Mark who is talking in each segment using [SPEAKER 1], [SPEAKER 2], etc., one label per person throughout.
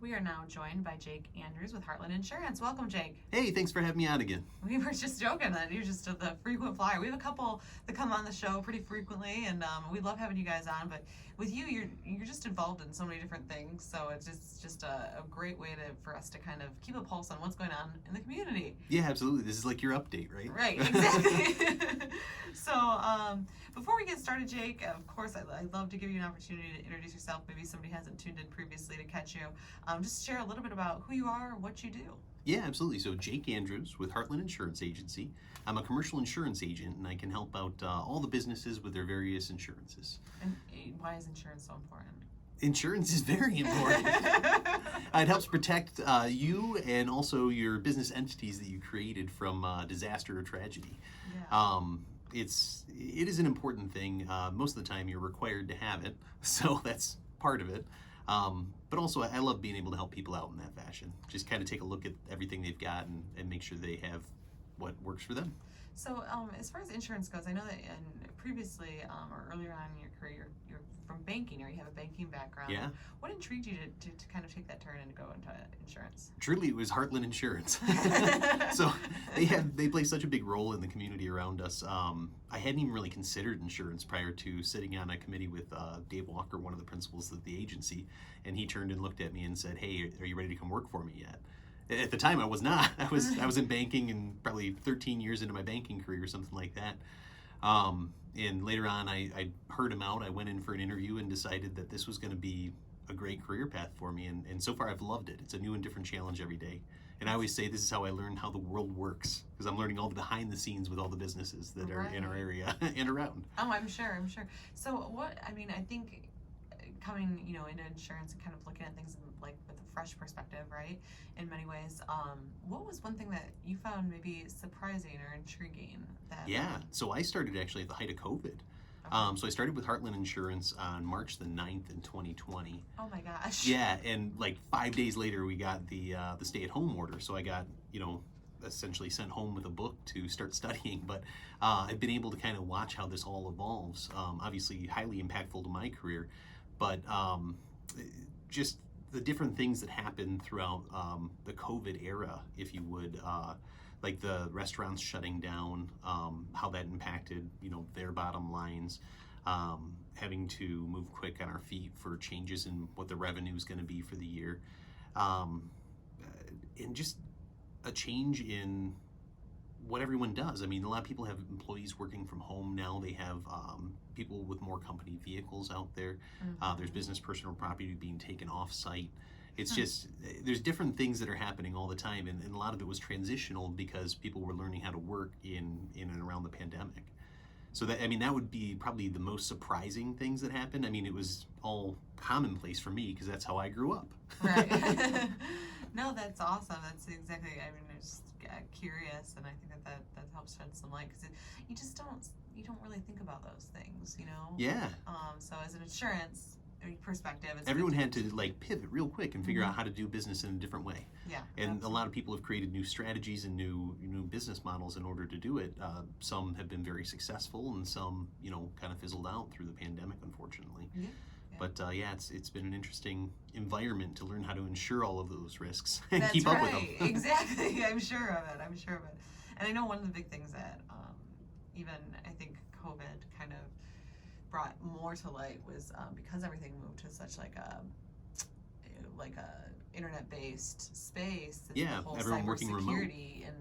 [SPEAKER 1] We are now joined by Jake Andrews with Hartland Insurance. Welcome, Jake.
[SPEAKER 2] Hey, thanks for having me on again.
[SPEAKER 1] We were just joking that you're just the frequent flyer. We have a couple that come on the show pretty frequently, and we love having you guys on. But with you, you're just involved in so many different things, so it's just a great way for us to kind of keep a pulse on what's going on in the community.
[SPEAKER 2] Yeah, absolutely. This is like your update, right?
[SPEAKER 1] Right, exactly. So before we get started, Jake, of course, I'd love to give you an opportunity to introduce yourself. Maybe somebody hasn't tuned in previously to catch you. Just share a little bit about who you are, what you do.
[SPEAKER 2] Yeah, absolutely. So Jake Andrews with Hartland Insurance Agency. I'm a commercial insurance agent, and I can help out all the businesses with their various insurances.
[SPEAKER 1] And why is insurance so important?
[SPEAKER 2] Insurance is very important. It helps protect you and also your business entities that you created from disaster or tragedy.
[SPEAKER 1] Yeah.
[SPEAKER 2] It is an important thing. Most of the time, you're required to have it, so that's part of it. But also, I love being able to help people out in that fashion. Just kind of take a look at everything they've got and make sure they have what works for them.
[SPEAKER 1] So, as far as insurance goes, I know that previously or earlier on in your career, you're from banking, or you have a banking background.
[SPEAKER 2] Yeah.
[SPEAKER 1] What intrigued you to kind of take that turn and go into insurance?
[SPEAKER 2] Truly, it was Hartland Insurance. So they play such a big role in the community around us. I hadn't even really considered insurance prior to sitting on a committee with Dave Walker, one of the principals of the agency, and he turned and looked at me and said, "Hey, are you ready to come work for me yet?" At the time, I was not. I was in banking and probably 13 years into my banking career or something like that. And later on, I heard him out. I went in for an interview and decided that this was going to be a great career path for me. And so far, I've loved it. It's a new and different challenge every day. And I always say this is how I learned how the world works, because I'm learning all the behind the scenes with all the businesses that are in our area and around.
[SPEAKER 1] Oh, I'm sure. So I think coming, into insurance and kind of looking at things like with a fresh perspective, right? In many ways, what was one thing that you found maybe surprising or intriguing?
[SPEAKER 2] Yeah, so I started actually at the height of COVID.
[SPEAKER 1] Okay.
[SPEAKER 2] So I started with Hartland Insurance on March the 9th in 2020.
[SPEAKER 1] Oh my gosh.
[SPEAKER 2] Yeah, and like 5 days later, we got the stay-at-home order. So I got, essentially sent home with a book to start studying. But I've been able to kind of watch how this all evolves. Obviously, highly impactful to my career, but just the different things that happened throughout the COVID era, if you would, like the restaurants shutting down, how that impacted, their bottom lines, having to move quick on our feet for changes in what the revenue is going to be for the year, and just a change in what everyone does. I mean, a lot of people have employees working from home now. They have people with more company vehicles out there.
[SPEAKER 1] Mm-hmm.
[SPEAKER 2] There's business personal property being taken off site. It's just, there's different things that are happening all the time, and a lot of it was transitional because people were learning how to work in and around the pandemic. So that would be probably the most surprising things that happened. I mean, it was all commonplace for me because that's how I grew up.
[SPEAKER 1] Right. No, that's awesome. That's exactly, I'm just curious, and I think that helps shed some light, because you don't really think about those things,
[SPEAKER 2] Yeah.
[SPEAKER 1] So as an insurance perspective,
[SPEAKER 2] Everyone had to pivot real quick and figure out how to do business in a different way.
[SPEAKER 1] Yeah.
[SPEAKER 2] And
[SPEAKER 1] absolutely.
[SPEAKER 2] a lot of people have created new strategies and new business models in order to do it. Some have been very successful, and some kind of fizzled out through the pandemic, unfortunately.
[SPEAKER 1] Yeah.
[SPEAKER 2] But it's been an interesting environment to learn how to insure all of those risks and
[SPEAKER 1] That's
[SPEAKER 2] keep
[SPEAKER 1] right.
[SPEAKER 2] up with them.
[SPEAKER 1] Exactly. I'm sure of it. And I know one of the big things that even I think COVID kind of brought more to light was because everything moved to such like a internet-based space. And
[SPEAKER 2] Yeah,
[SPEAKER 1] the whole
[SPEAKER 2] everyone working remote.
[SPEAKER 1] cybersecurity and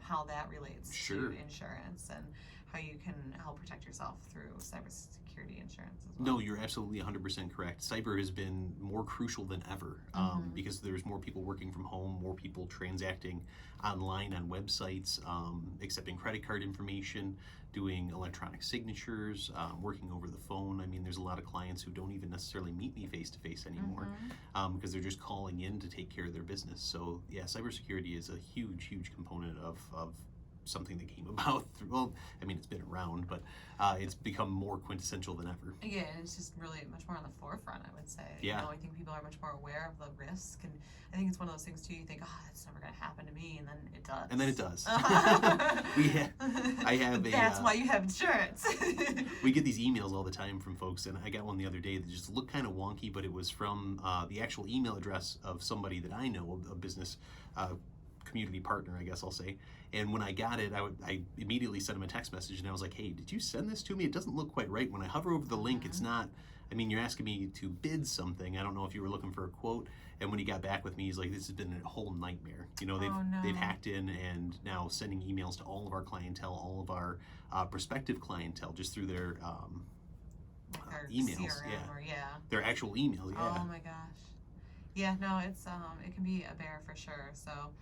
[SPEAKER 1] how that relates
[SPEAKER 2] Sure.
[SPEAKER 1] to insurance, and how you can help protect yourself through cybersecurity insurance as well.
[SPEAKER 2] No, you're absolutely 100% correct. Cyber has been more crucial than ever because there's more people working from home, more people transacting online on websites, accepting credit card information, doing electronic signatures, working over the phone. I mean, there's a lot of clients who don't even necessarily meet me face-to-face anymore because they're just calling in to take care of their business. So yeah, cybersecurity is a huge, huge component of something that came about through, well, I mean, it's been around, but it's become more quintessential than ever.
[SPEAKER 1] Yeah, and it's just really much more on the forefront, I would say.
[SPEAKER 2] Yeah.
[SPEAKER 1] I think people are much more aware of the risk, and I think it's one of those things too. You think, oh, that's never going to happen to me, and then it does.
[SPEAKER 2] And then it does. I have a.
[SPEAKER 1] That's why you have insurance.
[SPEAKER 2] We get these emails all the time from folks, and I got one the other day that just looked kind of wonky, but it was from the actual email address of somebody that I know, a business community partner, I guess I'll say. And when I got it, I immediately sent him a text message, and I was like, hey, did you send this to me? It doesn't look quite right. When I hover over the link, it's not, I mean, you're asking me to bid something. I don't know if you were looking for a quote. And when he got back with me, he's like, this has been a whole nightmare. They've hacked in and now sending emails to all of our clientele, all of our prospective clientele, just through their emails.
[SPEAKER 1] CRM
[SPEAKER 2] Their actual emails. Yeah.
[SPEAKER 1] Oh my gosh. Yeah, no, it's it can be a bear for sure. So,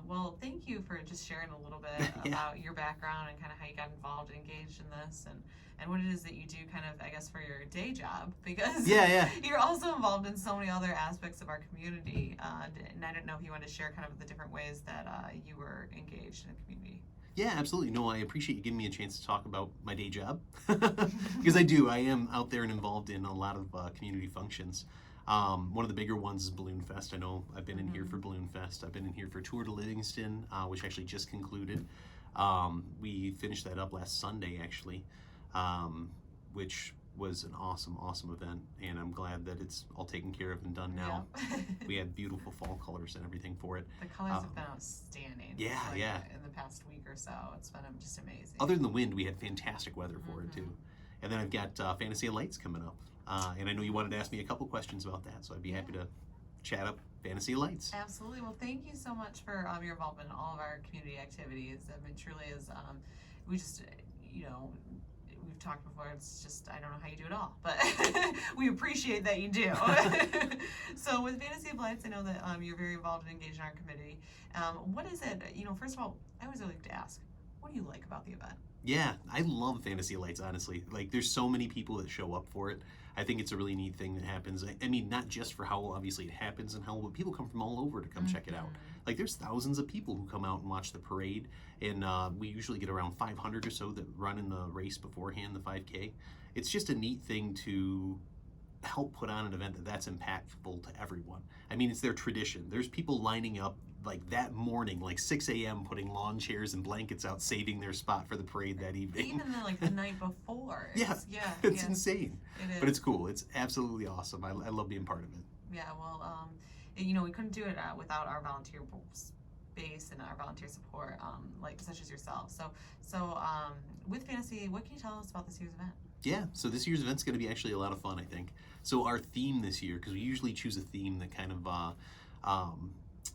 [SPEAKER 1] well, thank you for just sharing a little bit about your background and kind of how you got involved and engaged in this, and what it is that you do kind of, I guess, for your day job, because you're also involved in so many other aspects of our community, and I didn't know if you wanted to share kind of the different ways that you were engaged in the community.
[SPEAKER 2] Yeah, absolutely. No, I appreciate you giving me a chance to talk about my day job, because I do. I am out there and involved in a lot of community functions. One of the bigger ones is Balloon Fest. I know I've been in here for Balloon Fest. I've been in here for Tour de Livingston, which actually just concluded. We finished that up last Sunday, actually, which was an awesome event, and I'm glad that it's all taken care of and done now.
[SPEAKER 1] Yeah.
[SPEAKER 2] We had beautiful fall colors and everything for it.
[SPEAKER 1] The colors have been outstanding.
[SPEAKER 2] Yeah.
[SPEAKER 1] In the past week or so, it's been just amazing.
[SPEAKER 2] Other than the wind, we had fantastic weather for it, too. And then I've got Fantasy of Lights coming up. And I know you wanted to ask me a couple questions about that, so I'd be happy to chat up Fantasy of Lights.
[SPEAKER 1] Absolutely. Well, thank you so much for your involvement in all of our community activities. I mean, truly is, we just, we've talked before, it's just, I don't know how you do it all, but we appreciate that you do. So with Fantasy of Lights, I know that you're very involved and engaged in our committee. What is it, first of all, I always like to ask, what do you like about the event?
[SPEAKER 2] Yeah, I love Fantasy of Lights, honestly. Like, there's so many people that show up for it. I think it's a really neat thing that happens. I mean, not just for how obviously it happens and how people come from all over to come check it out. Like, there's thousands of people who come out and watch the parade, and we usually get around 500 or so that run in the race beforehand, the 5K. It's just a neat thing to help put on an event that's impactful to everyone. I mean, it's their tradition. There's people lining up like that morning, like 6 a.m., putting lawn chairs and blankets out, saving their spot for the parade that evening.
[SPEAKER 1] Even the night before.
[SPEAKER 2] It's insane.
[SPEAKER 1] It is.
[SPEAKER 2] But it's cool. It's absolutely awesome. I love being part of it.
[SPEAKER 1] Yeah, well, we couldn't do it without our volunteer base and our volunteer support, such as yourself. So with Fantasy, what can you tell us about this year's event?
[SPEAKER 2] Yeah, so this year's event's going to be actually a lot of fun, I think. So our theme this year, because we usually choose a theme that kind of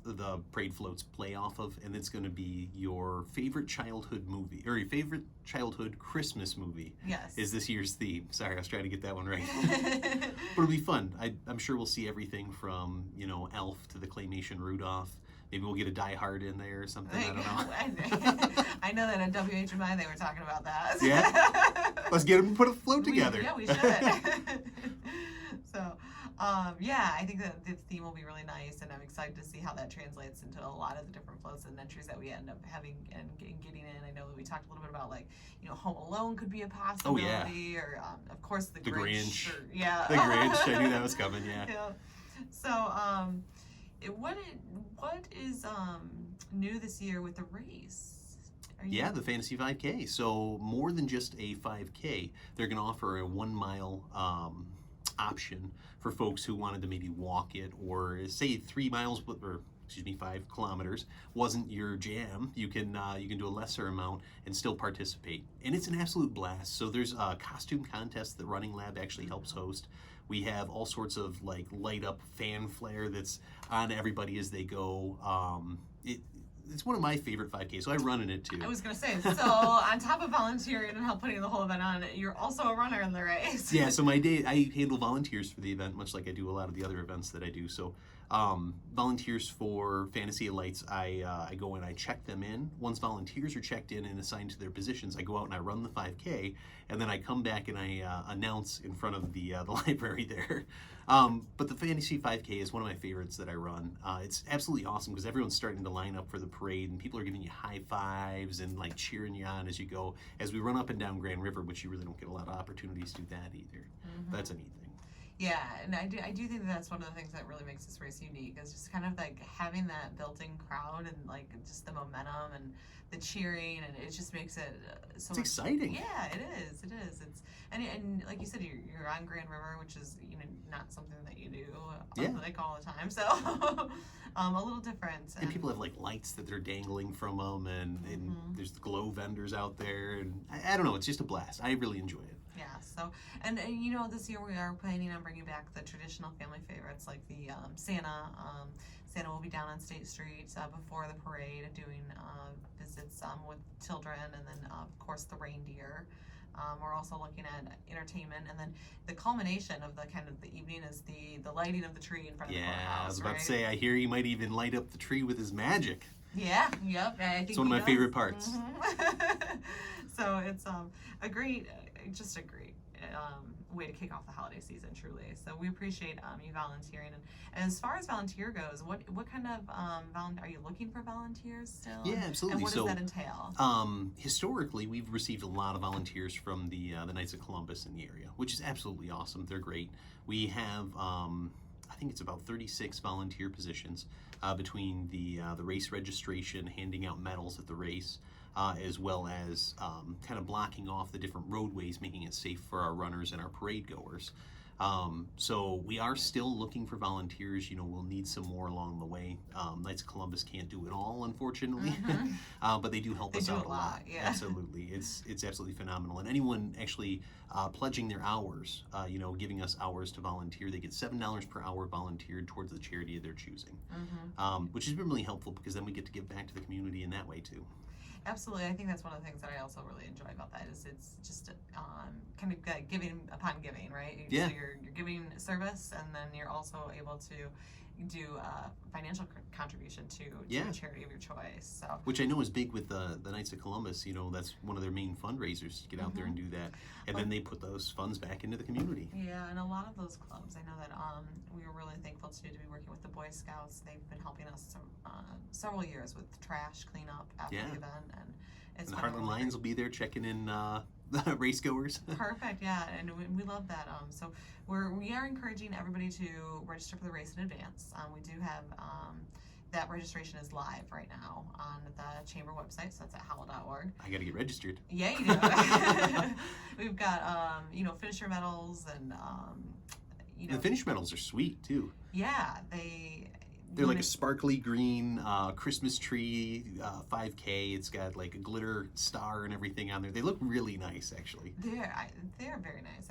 [SPEAKER 2] the parade floats play off of, and it's going to be your favorite childhood movie, or your favorite childhood Christmas movie.
[SPEAKER 1] Yes.
[SPEAKER 2] Is this year's theme. Sorry, I was trying to get that one right. But it'll be fun. I'm sure we'll see everything from, Elf to the claymation Rudolph. Maybe we'll get a Die Hard in there or something. I don't know.
[SPEAKER 1] I know that at WHMI they were talking about that.
[SPEAKER 2] Yeah? Let's get them to put a float together.
[SPEAKER 1] We should. So, I think that the theme will be really nice, and I'm excited to see how that translates into a lot of the different floats and entries that we end up having and getting in. I know that we talked a little bit about, Home Alone could be a possibility, or of course the Grinch.
[SPEAKER 2] The Grinch. I knew that was coming. Yeah.
[SPEAKER 1] So, what is new this year with the race?
[SPEAKER 2] The Fantasy 5K. So more than just a 5K, they're going to offer a 1 mile option for folks who wanted to maybe walk it, or say 3 miles, or 5 kilometers wasn't your jam. You can do a lesser amount and still participate, and it's an absolute blast. So there's a costume contest that Running Lab actually helps host. We have all sorts of light up fan flare that's on everybody as they go. It's one of my favorite 5Ks, so I run in it too.
[SPEAKER 1] I was going to say, so on top of volunteering and help putting the whole event on, you're also a runner in the race.
[SPEAKER 2] Yeah, so I handle volunteers for the event, much like I do a lot of the other events that I do. So volunteers for Fantasy of Lights, I go and I check them in. Once volunteers are checked in and assigned to their positions, I go out and I run the 5K, and then I come back and I announce in front of the library there But the Fantasy 5K is one of my favorites that I run. It's absolutely awesome because everyone's starting to line up for the parade, and people are giving you high fives and like cheering you on as you go. As we run up and down Grand River, which you really don't get a lot of opportunities to do that either. That's a neat thing.
[SPEAKER 1] Yeah, and I do think that that's one of the things that really makes this race unique is just kind of like having that built-in crowd and like just the momentum and the cheering, and it just makes it so
[SPEAKER 2] It's
[SPEAKER 1] much
[SPEAKER 2] exciting.
[SPEAKER 1] Yeah, it is. It is. It's and like you said, you're on Grand River, which is not something that you do like all the time. So a little different.
[SPEAKER 2] And people have like lights that they're dangling from them, and there's the glow vendors out there, and I don't know. It's just a blast. I really enjoy it.
[SPEAKER 1] Yeah, so, and this year we are planning on bringing back the traditional family favorites like the Santa. Santa will be down on State Street before the parade doing visits with children, and then, of course, the reindeer. We're also looking at entertainment, and then the culmination of the kind of the evening is the lighting of the tree in front of the courthouse.
[SPEAKER 2] Yeah, I was about to say, I hear he might even light up the tree with his magic.
[SPEAKER 1] Yeah, yep. I think
[SPEAKER 2] it's one of my favorite parts.
[SPEAKER 1] So it's just a great way to kick off the holiday season, truly. So we appreciate you volunteering. And as far as volunteer goes, what kind of are you looking for volunteers still?
[SPEAKER 2] Yeah, absolutely.
[SPEAKER 1] And what does that entail?
[SPEAKER 2] Historically, we've received a lot of volunteers from the Knights of Columbus in the area, which is absolutely awesome. They're great. We have I think it's about 36 volunteer positions between the race registration, handing out medals at the race, as well as kind of blocking off the different roadways, making it safe for our runners and our parade goers. So we are still looking for volunteers. We'll need some more along the way. Knights of Columbus can't do it all, unfortunately, but they do help us out a lot.
[SPEAKER 1] Yeah.
[SPEAKER 2] Absolutely, it's absolutely phenomenal. And anyone actually pledging their hours, giving us hours to volunteer, they get $7 per hour volunteered towards the charity of their choosing, which has been really helpful because then we get to give back to the community in that way too.
[SPEAKER 1] Absolutely, I think that's one of the things that I also really enjoy about that is it's just kind of giving upon giving, right?
[SPEAKER 2] Yeah.
[SPEAKER 1] So you're giving service, and then you're also able to do financial contribution to a charity of your choice. So,
[SPEAKER 2] which I know is big with the Knights of Columbus. That's one of their main fundraisers to get out there and do that, and then they put those funds back into the community.
[SPEAKER 1] Yeah, and a lot of those clubs, I know that we were really thankful to be working with the Boy Scouts. They've been helping us several years with trash cleanup after the event, and it's
[SPEAKER 2] and the Hartland Lions will be there checking in the race goers.
[SPEAKER 1] Perfect, yeah, and we love that. So we are encouraging everybody to register for the race in advance. We do have that registration is live right now on the chamber website, so that's at howell.org.
[SPEAKER 2] I got to get registered.
[SPEAKER 1] Yeah, you do. We've got finisher medals and
[SPEAKER 2] the finish medals are sweet too.
[SPEAKER 1] Yeah,
[SPEAKER 2] they're like a sparkly green Christmas tree 5K. It's got like a glitter star and everything on there. They look really nice, actually.
[SPEAKER 1] They're very nice.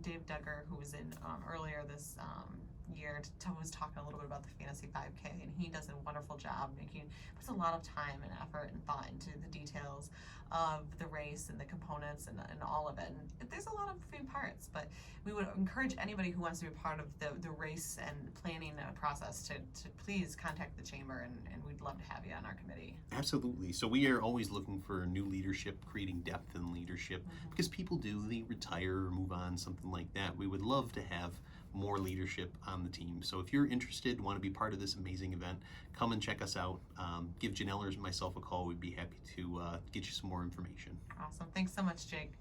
[SPEAKER 1] Dave Duggar, who was in earlier this year, was talking a little bit about the Fantasy 5K, and he does a wonderful job puts a lot of time and effort and thought into the details of the race and the components and all of it. And there's a lot of moving parts, but we would encourage anybody who wants to be a part of the race and planning process to please contact the chamber, and we'd love to have you on our committee.
[SPEAKER 2] Absolutely. So we are always looking for new leadership, creating depth in leadership, because people they retire or move on, something like that. We would love to have more leadership on the team. So if you're interested, want to be part of this amazing event, come and check us out. Give Janelle or myself a call. We'd be happy to get you some more information.
[SPEAKER 1] Awesome. Thanks so much, Jake.